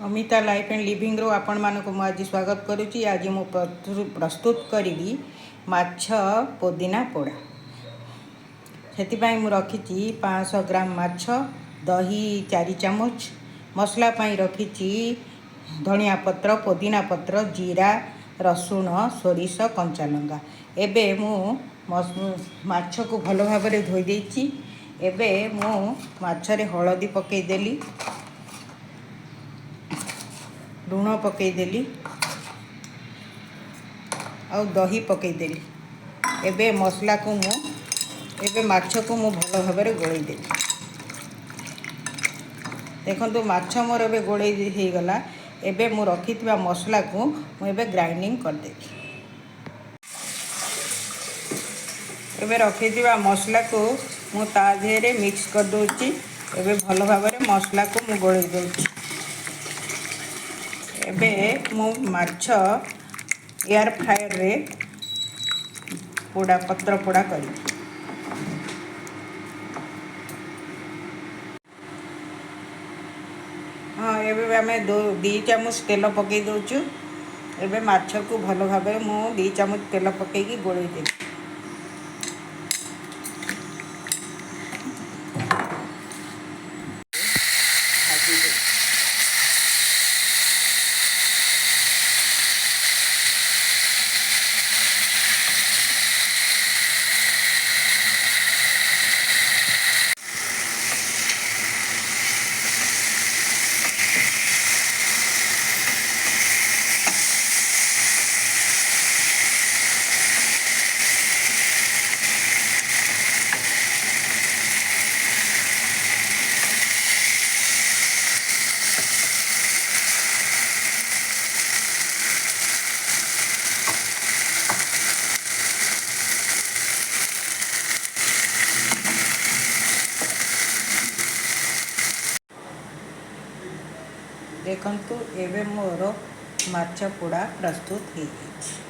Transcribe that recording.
Amita life and living रो आपण मानक आज स्वागत करुच्ची। आज मु प्रस्तुत करी माछ पुदीना पोड़ा। से मु रखी 500 ग्राम माछ, दही 4 चामच, मसला पाई रखी धनिया पत्र, पुदीना पत्र, जीरा, रसुण, सोरिष, कंचा लंका। एबे मु माछ को भल भाव धोई देछि। एबे मु माछरे हलदी पकेदेली, लुण पकेदेली और दही पकेदेली। एबे मसला को मु एबे माछ को मु भल भाव गोलेदेली। देखो माछ मोर एबे गोले हो गला। एबे मु रखी मसला को मु एबे ग्राइंडिंग करदेली। एबे रखी मसला को मु ता देहरे मिक्स कर दोची। एबे भल भाव मसला को मु गोले दोची। एबे मु माछ एयर फ्रायर रे पोड़ा पत्र पोड़ा करी। हाँ एबे आमे 2 चामच तेल पकई दोचु। एबे माछ को भल भाव मु 2 चामच तेल पकईकी गोले देबी। देखंतु एबे मोर माछ पोड़ा प्रस्तुत हो गई।